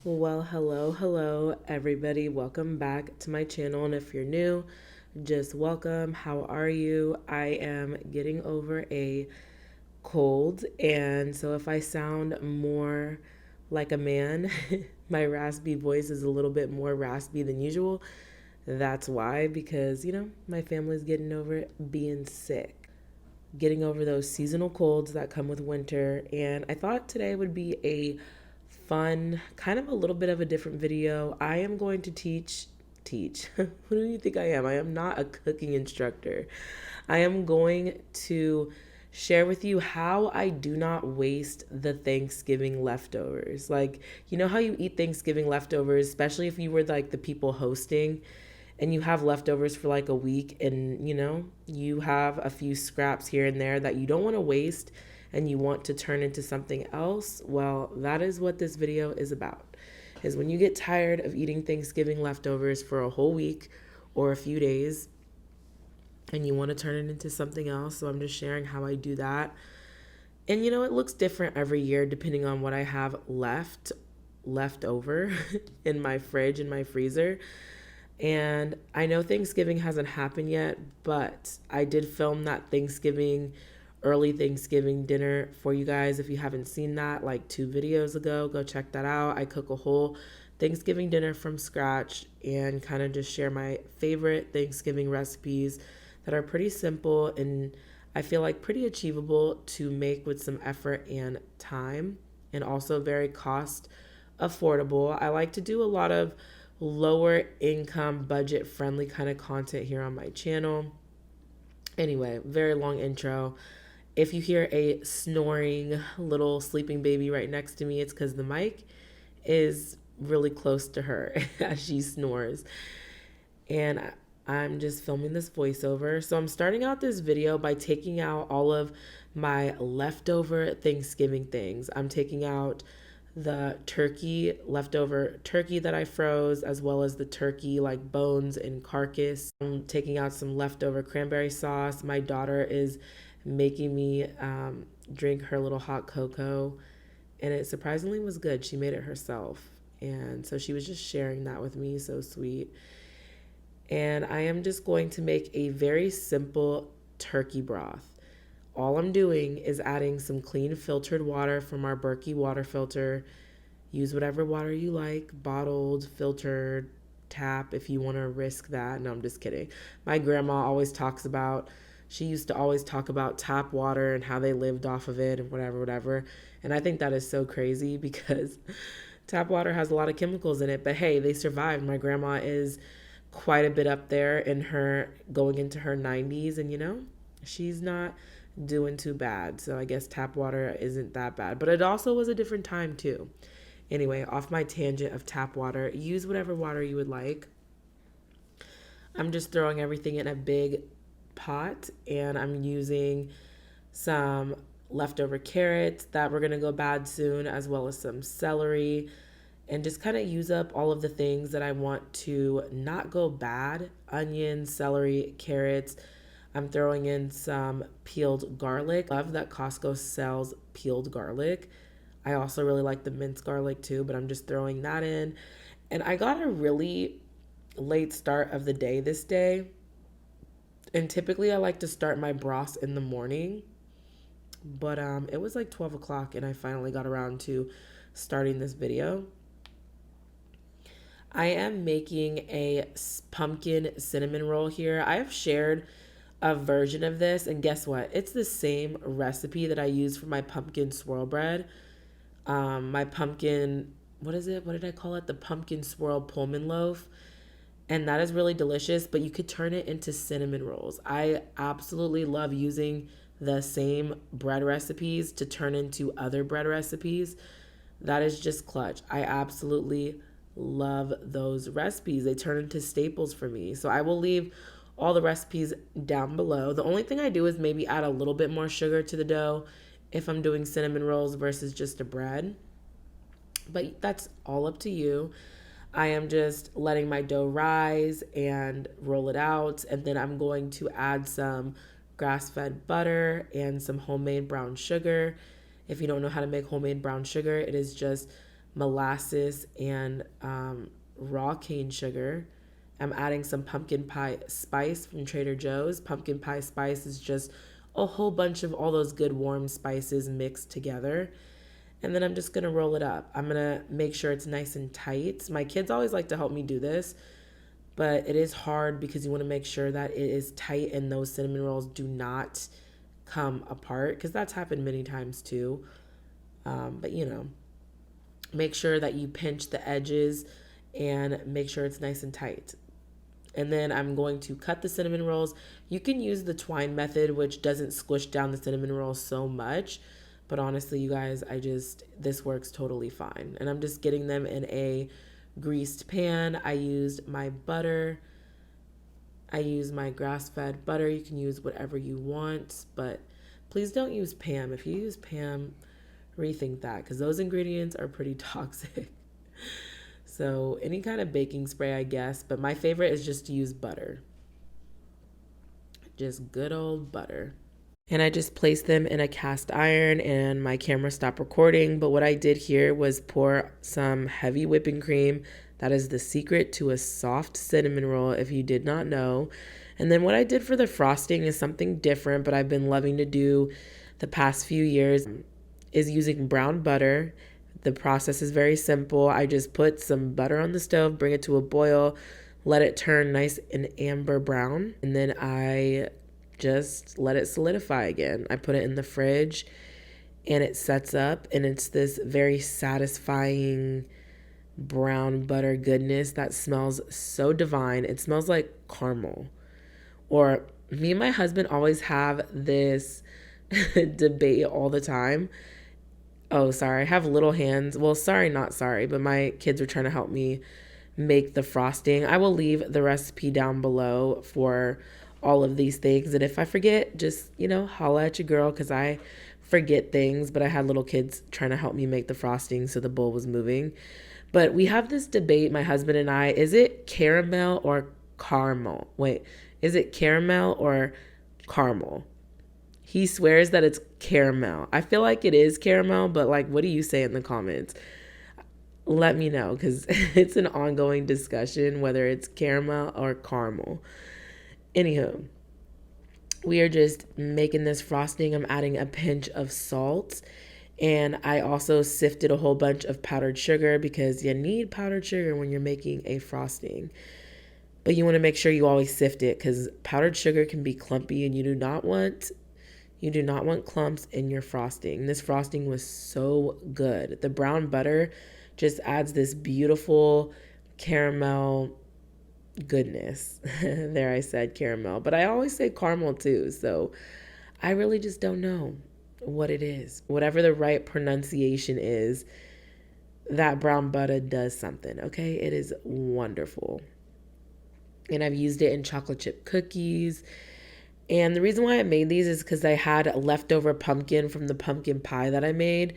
Well, hello, everybody. Welcome back to my channel. And if you're new, just welcome. How are you? I am getting over a cold. And so if I sound more like a man, my raspy voice is a little bit more raspy than usual. That's why, because, my family's getting over it being sick, getting over those seasonal colds that come with winter. And I thought today would be a fun, kind of a little bit of a different video. I am going to teach. Who do you think I am? I am not a cooking instructor. I am going to share with you how I do not waste the Thanksgiving leftovers. Like, you know how you eat Thanksgiving leftovers, especially if you were like the people hosting and you have leftovers for like a week, and you have a few scraps here and there that you don't want to waste and you want to turn into something else. Well, that is what this video is about. Is when you get tired of eating Thanksgiving leftovers for a whole week or a few days and you want to turn it into something else. So I'm just sharing how I do that. And it looks different every year depending on what I have left over in my fridge, in my freezer. And I know Thanksgiving hasn't happened yet, but I did film that early Thanksgiving dinner for you guys. If you haven't seen that, like 2 videos ago, go check that out. I cook a whole Thanksgiving dinner from scratch and kind of just share my favorite Thanksgiving recipes that are pretty simple and I feel like pretty achievable to make with some effort and time, and also very cost affordable. I like to do a lot of lower income, budget friendly kind of content here on my channel. Anyway, very long intro. If you hear a snoring little sleeping baby right next to me, it's because the mic is really close to her as she snores. And I'm just filming this voiceover. So I'm starting out this video by taking out all of my leftover Thanksgiving things. I'm taking out the leftover turkey that I froze, as well as the turkey like bones and carcass. I'm taking out some leftover cranberry sauce. My daughter is making me drink her little hot cocoa, and it surprisingly was good. She made it herself. And so she was just sharing that with me. So sweet. And I am just going to make a very simple turkey broth. All I'm doing is adding some clean filtered water from our Berkey water filter. Use whatever water you like, bottled, filtered, tap if you want to risk that. No, I'm just kidding. My grandma she used to always talk about tap water and how they lived off of it and whatever. And I think that is so crazy because tap water has a lot of chemicals in it. But hey, they survived. My grandma is quite a bit up there in her going into her 90s, and she's not doing too bad. So I guess tap water isn't that bad. But it also was a different time too. Anyway, off my tangent of tap water, use whatever water you would like. I'm just throwing everything in a big pot, and I'm using some leftover carrots that were going to go bad soon, as well as some celery, and just kind of use up all of the things that I want to not go bad. Onions, celery, carrots. I'm throwing in some peeled garlic. Love that Costco sells peeled garlic. I also really like the minced garlic too, but I'm just throwing that in. And I got a really late start of the day this day. And typically I like to start my broths in the morning. But it was like 12 o'clock and I finally got around to starting this video. I am making a pumpkin cinnamon roll here. I have shared a version of this, and guess what? It's the same recipe that I use for my pumpkin swirl bread. My pumpkin, what is it? What did I call it? The pumpkin swirl Pullman loaf. And that is really delicious, but you could turn it into cinnamon rolls. I absolutely love using the same bread recipes to turn into other bread recipes. That is just clutch. I absolutely love those recipes. They turn into staples for me. So I will leave all the recipes down below. The only thing I do is maybe add a little bit more sugar to the dough if I'm doing cinnamon rolls versus just a bread. But that's all up to you. I am just letting my dough rise and roll it out. And then I'm going to add some grass-fed butter and some homemade brown sugar. If you don't know how to make homemade brown sugar, it is just molasses, and raw cane sugar. I'm adding some pumpkin pie spice from Trader Joe's. Pumpkin pie spice is just a whole bunch of all those good warm spices mixed together. And then I'm just gonna roll it up. I'm gonna make sure it's nice and tight. My kids always like to help me do this, but it is hard because you wanna make sure that it is tight and those cinnamon rolls do not come apart, because that's happened many times too. But make sure that you pinch the edges and make sure it's nice and tight. And then I'm going to cut the cinnamon rolls. You can use the twine method, which doesn't squish down the cinnamon rolls so much. But honestly, you guys, this works totally fine. And I'm just getting them in a greased pan. I used my butter. I use my grass-fed butter. You can use whatever you want, but please don't use Pam. If you use Pam, rethink that, because those ingredients are pretty toxic. So any kind of baking spray, I guess, but my favorite is just to use butter. Just good old butter. And I just placed them in a cast iron and my camera stopped recording. But what I did here was pour some heavy whipping cream. That is the secret to a soft cinnamon roll, if you did not know. And then what I did for the frosting is something different, but I've been loving to do the past few years, is using brown butter. The process is very simple. I just put some butter on the stove, bring it to a boil, let it turn nice and amber brown, and then I just let it solidify again. I put it in the fridge and it sets up, and it's this very satisfying brown butter goodness that smells so divine. It smells like caramel. Or me and my husband always have this debate all the time. Oh, sorry, I have little hands. Well, sorry, not sorry, but my kids are trying to help me make the frosting. I will leave the recipe down below for all of these things. And if I forget, just, holla at your girl, because I forget things. But I had little kids trying to help me make the frosting, so the bowl was moving. But we have this debate, my husband and I, is it caramel or caramel? Wait, is it caramel or caramel? He swears that it's caramel. I feel like it is caramel, but what do you say in the comments? Let me know, because it's an ongoing discussion whether it's caramel or caramel. Anywho, we are just making this frosting. I'm adding a pinch of salt, and I also sifted a whole bunch of powdered sugar, because you need powdered sugar when you're making a frosting. But you want to make sure you always sift it, because powdered sugar can be clumpy, and you do not want clumps in your frosting. This frosting was so good. The brown butter just adds this beautiful caramel goodness. There, I said caramel, but I always say caramel too. So I really just don't know what it is. Whatever the right pronunciation is, that brown butter does something, okay? It is wonderful. And I've used it in chocolate chip cookies. And the reason why I made these is because I had leftover pumpkin from the pumpkin pie that I made.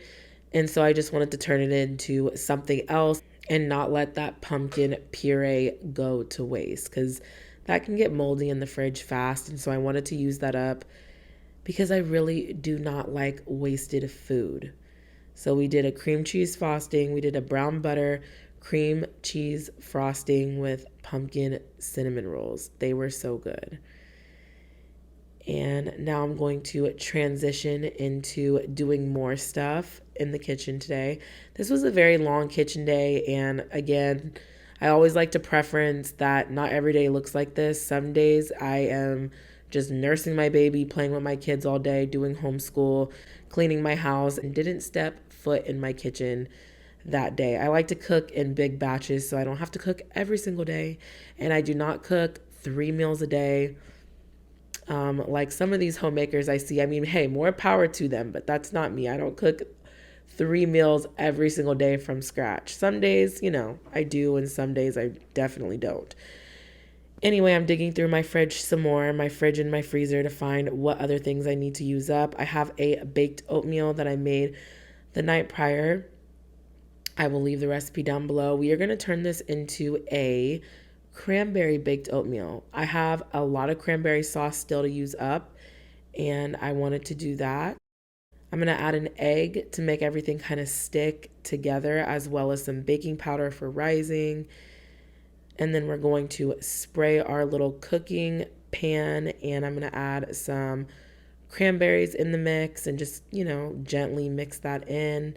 And so I just wanted to turn it into something else and not let that pumpkin puree go to waste, because that can get moldy in the fridge fast. And so I wanted to use that up, because I really do not like wasted food. So we did a cream cheese frosting. We did a brown butter cream cheese frosting with pumpkin cinnamon rolls. They were so good. And now I'm going to transition into doing more stuff in the kitchen today. This was a very long kitchen day. And again, I always like to preference that not every day looks like this. Some days I am just nursing my baby, playing with my kids all day, doing homeschool, cleaning my house, and didn't step foot in my kitchen that day. I like to cook in big batches, so I don't have to cook every single day. And I do not cook 3 meals a day. Like some of these homemakers I see, hey, more power to them, but that's not me. I don't cook 3 meals every single day from scratch. Some days, I do, and some days I definitely don't. Anyway, I'm digging through my fridge some more, my fridge and my freezer, to find what other things I need to use up. I have a baked oatmeal that I made the night prior. I will leave the recipe down below. We are going to turn this into a cranberry baked oatmeal. I have a lot of cranberry sauce still to use up, and I wanted to do that. I'm going to add an egg to make everything kind of stick together, as well as some baking powder for rising. And then we're going to spray our little cooking pan, and I'm going to add some cranberries in the mix and just, gently mix that in.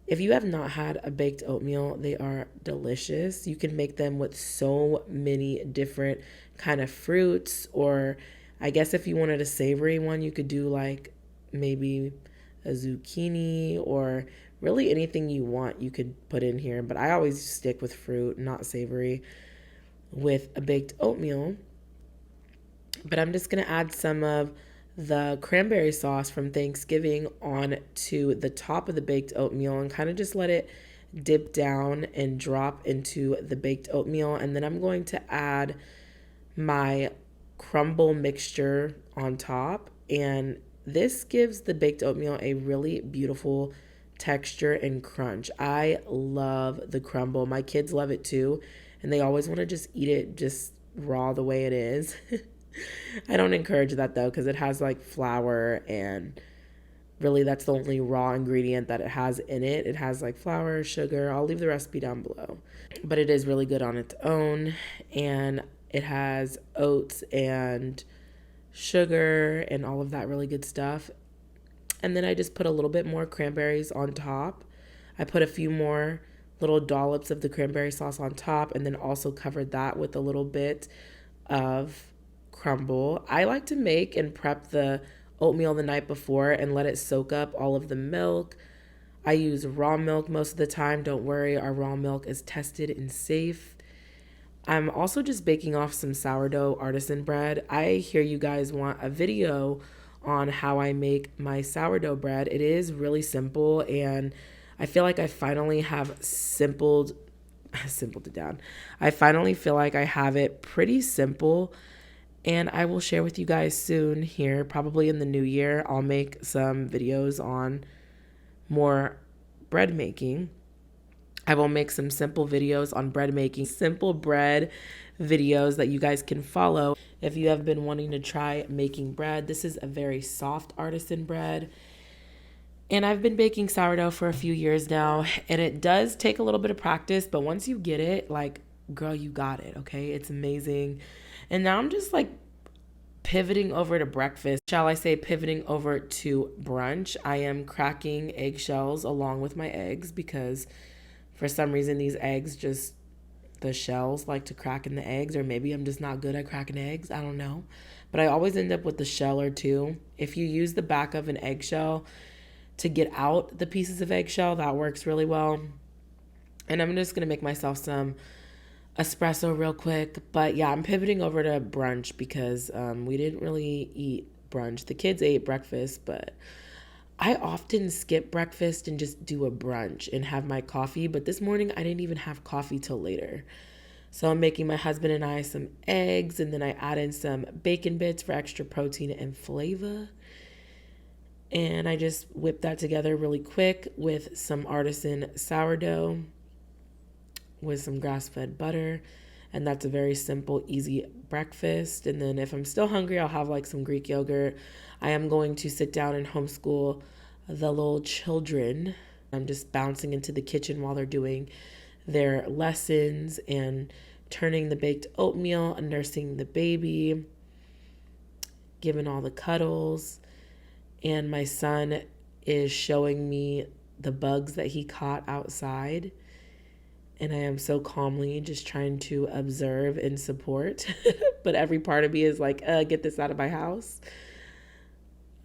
If you have not had a baked oatmeal, they are delicious. You can make them with so many different kind of fruits, or I guess if you wanted a savory one, you could do like maybe a zucchini or really anything you want you could put in here. But I always stick with fruit, not savory, with a baked oatmeal. But I'm just going to add some of the cranberry sauce from Thanksgiving on to the top of the baked oatmeal and kind of just let it dip down and drop into the baked oatmeal. And then I'm going to add my crumble mixture on top. And this gives the baked oatmeal a really beautiful texture and crunch. I love the crumble. My kids love it too. And they always want to just eat it just raw the way it is. I don't encourage that though, because it has like flour, and really that's the only raw ingredient that it has in it. It has like flour, sugar. I'll leave the recipe down below. But it is really good on its own, and it has oats and sugar and all of that really good stuff. And then I just put a little bit more cranberries on top. I put a few more little dollops of the cranberry sauce on top, and then also covered that with a little bit of crumble. I like to make and prep the oatmeal the night before and let it soak up all of the milk. I use raw milk most of the time. Don't worry, our raw milk is tested and safe. I'm also just baking off some sourdough artisan bread. I hear you guys want a video on how I make my sourdough bread. It is really simple, and I feel like I finally have simpled it down. I finally feel like I have it pretty simple, and I will share with you guys soon here, probably in the new year. I'll make some videos on more bread making. I will make some simple videos on bread making, simple bread videos that you guys can follow if you have been wanting to try making bread. This is a very soft artisan bread. And I've been baking sourdough for a few years now, and it does take a little bit of practice, but once you get it, like, girl, you got it, okay? It's amazing. And now I'm just like pivoting over to breakfast. Shall I say pivoting over to brunch? I am cracking eggshells along with my eggs because for some reason these eggs just, the shells like to crack in the eggs, or maybe I'm just not good at cracking eggs. I don't know. But I always end up with the shell or two. If you use the back of an eggshell to get out the pieces of eggshell, that works really well. And I'm just going to make myself some espresso real quick. But yeah, I'm pivoting over to brunch because we didn't really eat brunch. The kids ate breakfast, but I often skip breakfast and just do a brunch and have my coffee. But this morning I didn't even have coffee till later. So I'm making my husband and I some eggs, and then I add in some bacon bits for extra protein and flavor. And I just whip that together really quick with some artisan sourdough with some grass-fed butter. And that's a very simple, easy breakfast. And then if I'm still hungry, I'll have like some Greek yogurt. I am going to sit down and homeschool the little children. I'm just bouncing into the kitchen while they're doing their lessons and turning the baked oatmeal and nursing the baby, giving all the cuddles. And my son is showing me the bugs that he caught outside. And I am so calmly just trying to observe and support. But every part of me is like, get this out of my house.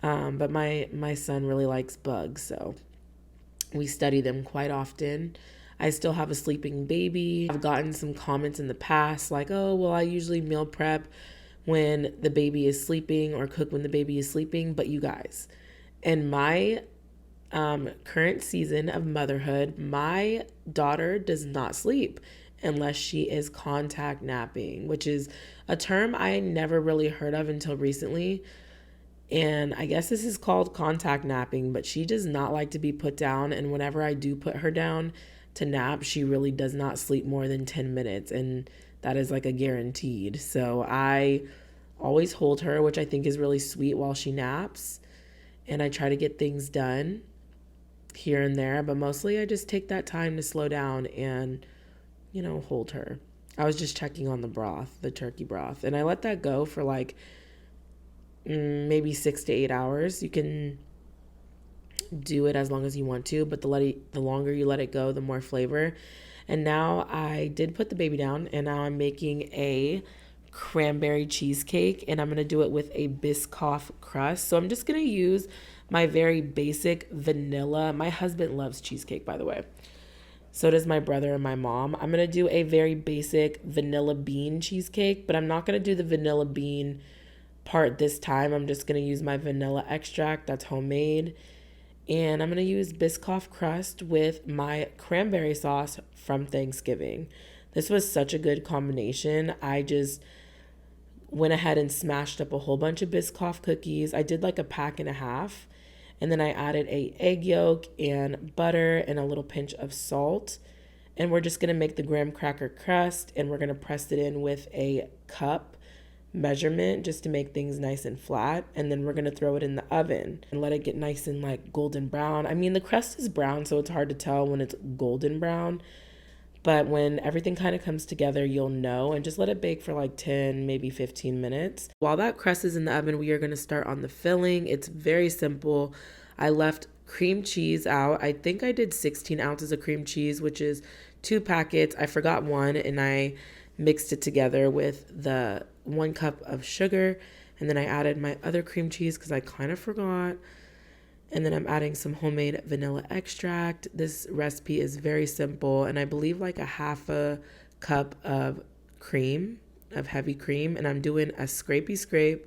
But my son really likes bugs, so we study them quite often. I still have a sleeping baby. I've gotten some comments in the past like, oh, well, I usually meal prep when the baby is sleeping or cook when the baby is sleeping. But you guys, in my current season of motherhood, my daughter does not sleep unless she is contact napping, which is a term I never really heard of until recently. And I guess this is called contact napping, but she does not like to be put down. And whenever I do put her down to nap, she really does not sleep more than 10 minutes. And that is like a guaranteed. So I always hold her, which I think is really sweet while she naps. and I try to get things done here and there, but mostly I just take that time to slow down and, hold her. I was just checking on the broth, the turkey broth, and I let that go for like maybe 6 to 8 hours. You can do it as long as you want to, but the longer you let it go, the more flavor. And now I did put the baby down, and now I'm making a cranberry cheesecake, and I'm gonna do it with a Biscoff crust. So I'm just gonna use my very basic vanilla. My husband loves cheesecake, by the way. So does my brother and my mom. I'm gonna do a very basic vanilla bean cheesecake, but I'm not gonna do the vanilla bean part this time. I'm just gonna use my vanilla extract that's homemade. And I'm going to use Biscoff Crust with my cranberry sauce from Thanksgiving. This was such a good combination. I just went ahead and smashed up a whole bunch of Biscoff cookies. I did like a pack and a half. And then I added a egg yolk and butter and a little pinch of salt. And we're just going to make the graham cracker crust, and we're going to press it in with a cup measurement just to make things nice and flat. And then we're going to throw it in the oven and let it get nice and like golden brown. I mean, the crust is brown, so it's hard to tell when it's golden brown, but when everything kind of comes together, you'll know. And just let it bake for like 10, maybe 15 minutes. While that crust is in the oven, we are going to start on the filling. It's very simple. I left cream cheese out. I think I did 16 ounces of cream cheese, which is 2 packets. I forgot one, and I mixed it together with the 1 cup of sugar, and then I added my other cream cheese because I kind of forgot. And then I'm adding some homemade vanilla extract. This recipe is very simple, and I believe like a half a cup of cream, of heavy cream, and I'm doing a scrapey scrape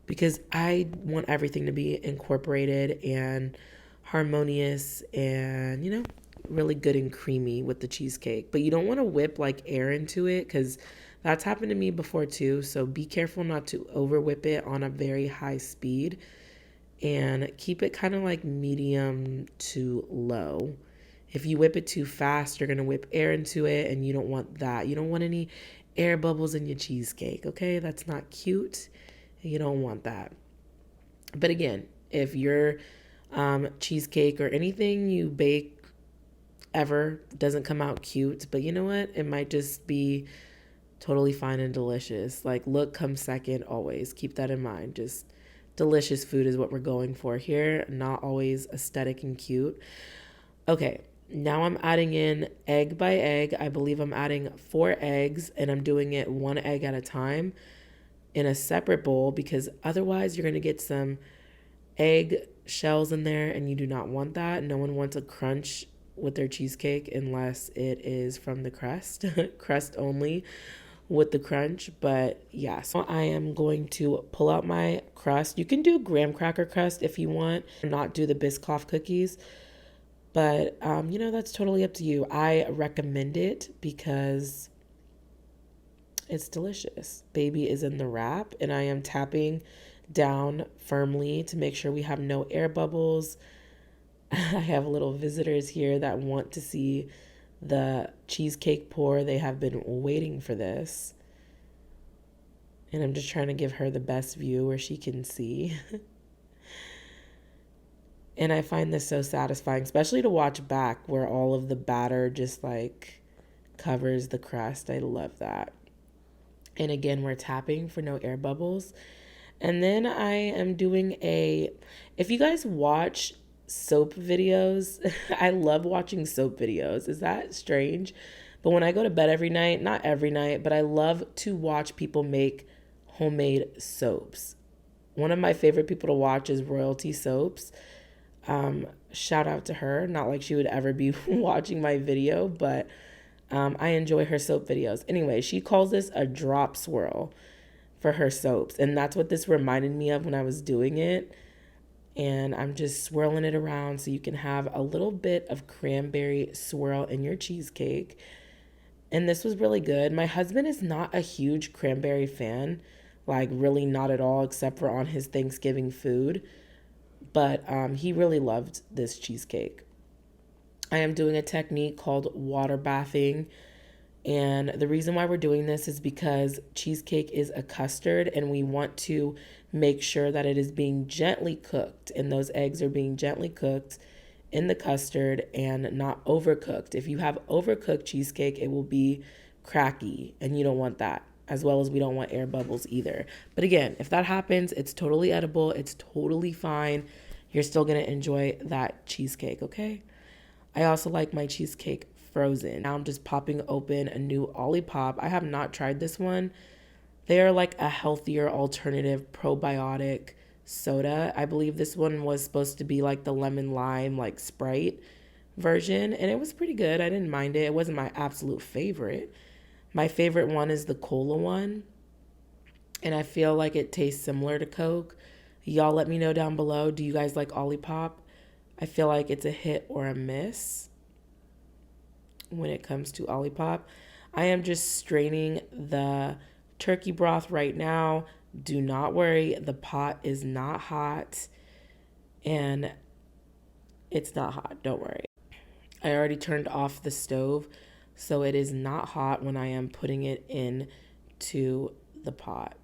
because I want everything to be incorporated and harmonious and, really good and creamy with the cheesecake. But you don't want to whip like air into it because that's happened to me before too. So be careful not to over whip it on a very high speed, and keep it kind of like medium to low. If you whip it too fast, you're going to whip air into it, and you don't want that. You don't want any air bubbles in your cheesecake, okay? That's not cute. You don't want that. But again, if your cheesecake or anything you bake ever doesn't come out cute, but you know what? It might just be totally fine and delicious. Like, look comes second always. Keep that in mind. Just delicious food is what we're going for here, not always aesthetic and cute. Okay, now I'm adding in egg by egg. I believe I'm adding 4 eggs, and I'm doing it 1 egg at a time in a separate bowl because otherwise you're going to get some egg shells in there, and you do not want that. No one wants a crunch with their cheesecake unless it is from the crust, crust only with the crunch. But yeah, so I am going to pull out my crust. You can do graham cracker crust if you want, not do the Biscoff cookies, but that's totally up to you. I recommend it because it's delicious. Baby is in the wrap, and I am tapping down firmly to make sure we have no air bubbles. I have little visitors here that want to see the cheesecake pour. They have been waiting for this. And I'm just trying to give her the best view where she can see. And I find this so satisfying, especially to watch back where all of the batter just like covers the crust. I love that. And again, we're tapping for no air bubbles. And then I am doing if you guys watch soap videos, I love watching soap videos. Is that strange? But when I go to bed every night, not every night, but I love to watch people make homemade soaps. One of my favorite people to watch is Royalty Soaps. Shout out to her. Not like she would ever be watching my video, but I enjoy her soap videos. Anyway, she calls this a drop swirl for her soaps. And that's what this reminded me of when I was doing it. And I'm just swirling it around so you can have a little bit of cranberry swirl in your cheesecake. And this was really good. My husband is not a huge cranberry fan, like really not at all, except for on his Thanksgiving food. But he really loved this cheesecake. I am doing a technique called water bathing, And the reason why we're doing this is because cheesecake is a custard and we want to make sure that it is being gently cooked and those eggs are being gently cooked in the custard and not overcooked. If you have overcooked cheesecake, it will be cracky and you don't want that, as well as we don't want air bubbles either. But again, if that happens, it's totally edible. It's totally fine. You're still going to enjoy that cheesecake, okay? I also like my cheesecake frozen. Now I'm just popping open a new Olipop. I have not tried this one. They are like a healthier alternative probiotic soda. I believe this one was supposed to be like the lemon lime, like Sprite version, and it was pretty good. I didn't mind it. It wasn't my absolute favorite. My favorite one is the cola one, and I feel like it tastes similar to Coke. Y'all let me know down below. Do you guys like Olipop? I feel like it's a hit or a miss when it comes to Olipop. I am just straining the turkey broth right now. Do not worry, the pot is not hot, and it's not hot, don't worry. I already turned off the stove, so it is not hot when I am putting it into the pot.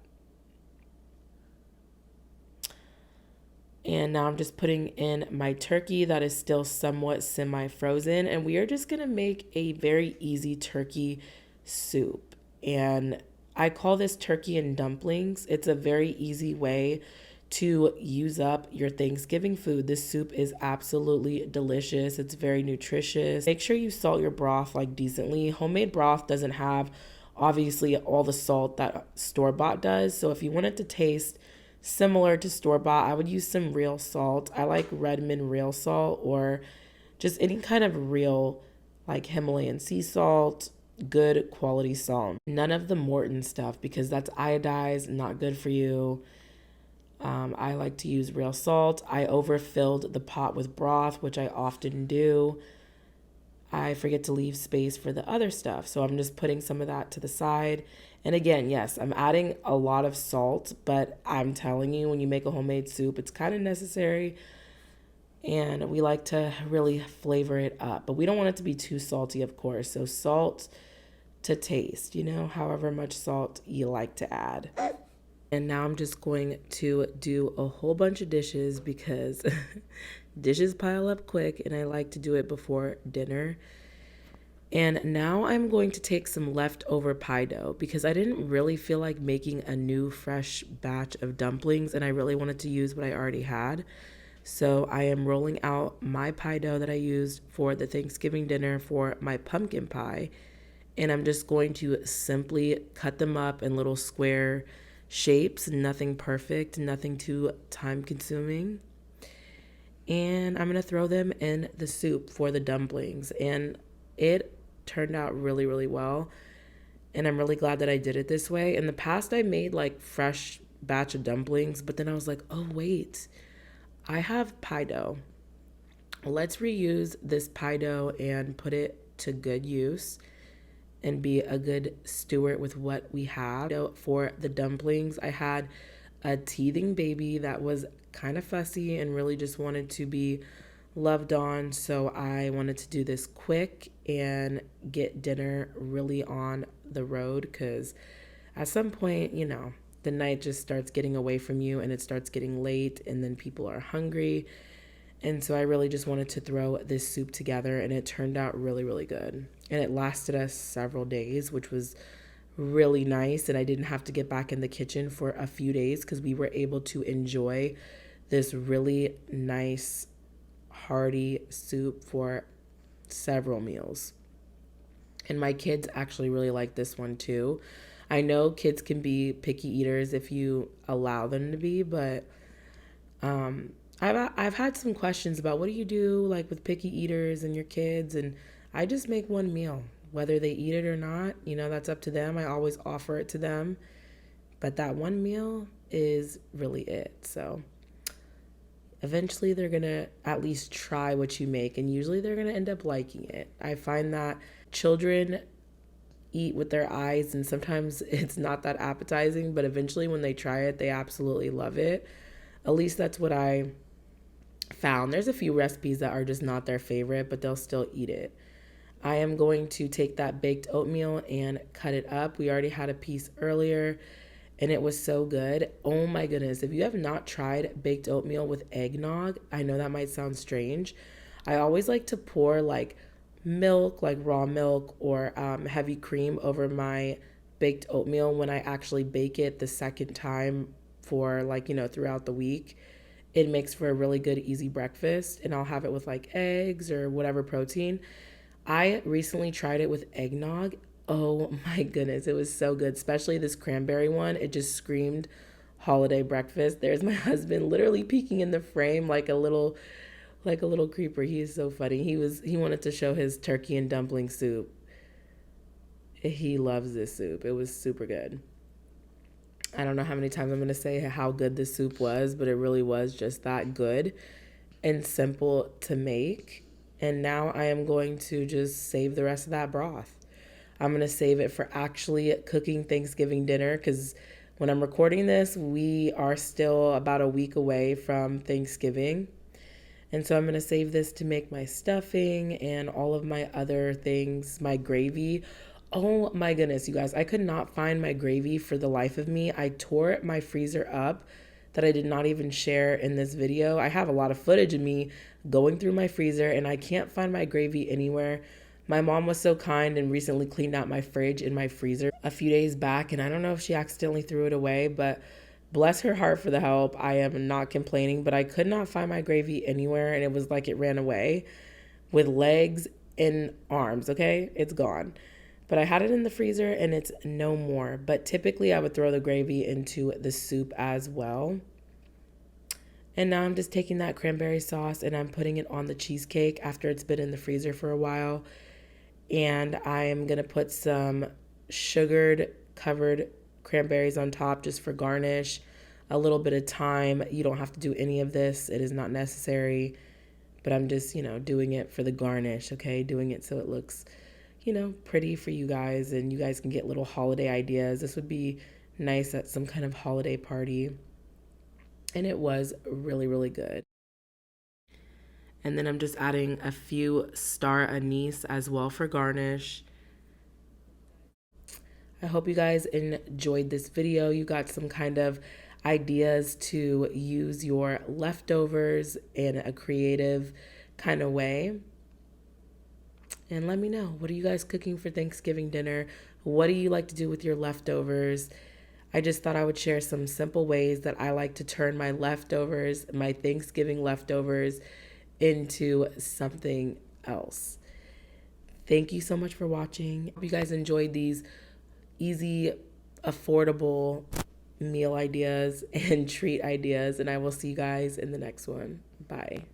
And now I'm just putting in my turkey that is still somewhat semi-frozen. And we are just going to make a very easy turkey soup. And I call this turkey and dumplings. It's a very easy way to use up your Thanksgiving food. This soup is absolutely delicious. It's very nutritious. Make sure you salt your broth like decently. Homemade broth doesn't have obviously all the salt that store-bought does. So if you want it to taste similar to store-bought, I would use some real salt. I like Redmond real salt or just any kind of real like Himalayan sea salt, good quality salt. None of the Morton stuff because that's iodized, not good for you. I like to use real salt. I overfilled the pot with broth, which I often do. I forget to leave space for the other stuff. So I'm just putting some of that to the side. And again, yes, I'm adding a lot of salt, but I'm telling you, when you make a homemade soup, it's kind of necessary. And we like to really flavor it up. But we don't want it to be too salty, of course. So salt to taste, however much salt you like to add. And now I'm just going to do a whole bunch of dishes because dishes pile up quick and I like to do it before dinner. And now I'm going to take some leftover pie dough because I didn't really feel like making a new fresh batch of dumplings and I really wanted to use what I already had. So I am rolling out my pie dough that I used for the Thanksgiving dinner for my pumpkin pie. And I'm just going to simply cut them up in little square shapes, nothing perfect, nothing too time consuming. And I'm going to throw them in the soup for the dumplings. And it turned out really, really well. And I'm really glad that I did it this way. In the past, I made like fresh batch of dumplings, but then I was like, oh, wait, I have pie dough. Let's reuse this pie dough and put it to good use and be a good steward with what we have. For the dumplings, I had a teething baby that was kind of fussy and really just wanted to be loved on. So I wanted to do this quick and get dinner really on the road because at some point, the night just starts getting away from you and it starts getting late and then people are hungry. And so I really just wanted to throw this soup together and it turned out really, really good. And it lasted us several days, which was really nice. And I didn't have to get back in the kitchen for a few days because we were able to enjoy this really nice, hearty soup for several meals. And my kids actually really like this one too. I know kids can be picky eaters if you allow them to be, but I've had some questions about what do you do like with picky eaters and your kids, and I just make one meal. Whether they eat it or not, that's up to them. I always offer it to them. But that one meal is really it. So eventually they're going to at least try what you make, and usually they're going to end up liking it. I find that children eat with their eyes, and sometimes it's not that appetizing, but eventually when they try it, they absolutely love it. At least that's what I found. There's a few recipes that are just not their favorite, but they'll still eat it. I am going to take that baked oatmeal and cut it up. We already had a piece earlier and it was so good. Oh my goodness. If you have not tried baked oatmeal with eggnog, I know that might sound strange. I always like to pour like milk, like raw milk or heavy cream over my baked oatmeal when I actually bake it the second time for like, throughout the week. It makes for a really good, easy breakfast, and I'll have it with like eggs or whatever protein. I recently tried it with eggnog. Oh my goodness, it was so good, especially this cranberry one. It just screamed holiday breakfast. There's my husband literally peeking in the frame like a little creeper. He is so funny. He wanted to show his turkey and dumpling soup. He loves this soup. It was super good. I don't know how many times I'm going to say how good this soup was, but it really was just that good and simple to make. And now I am going to just save the rest of that broth. I'm going to save it for actually cooking Thanksgiving dinner because when I'm recording this, we are still about a week away from Thanksgiving. And so I'm going to save this to make my stuffing and all of my other things, my gravy. Oh my goodness, you guys, I could not find my gravy for the life of me. I tore my freezer up that I did not even share in this video. I have a lot of footage of me going through my freezer and I can't find my gravy anywhere. My mom was so kind and recently cleaned out my fridge and my freezer a few days back, and I don't know if she accidentally threw it away, but bless her heart for the help. I am not complaining, but I could not find my gravy anywhere and it was like it ran away with legs and arms, okay? It's gone. But I had it in the freezer and it's no more. But typically I would throw the gravy into the soup as well. And now I'm just taking that cranberry sauce and I'm putting it on the cheesecake after it's been in the freezer for a while. And I am going to put some sugared covered cranberries on top just for garnish. A little bit of thyme. You don't have to do any of this. It is not necessary. But I'm just, doing it for the garnish, okay? Doing it so it looks, pretty for you guys and you guys can get little holiday ideas. This would be nice at some kind of holiday party. And it was really, really good. And then I'm just adding a few star anise as well for garnish. I hope you guys enjoyed this video. You got some kind of ideas to use your leftovers in a creative kind of way. And let me know, what are you guys cooking for Thanksgiving dinner? What do you like to do with your leftovers? I just thought I would share some simple ways that I like to turn my leftovers, my Thanksgiving leftovers, into something else. Thank you so much for watching. Hope you guys enjoyed these easy, affordable meal ideas and treat ideas, and I will see you guys in the next one. Bye.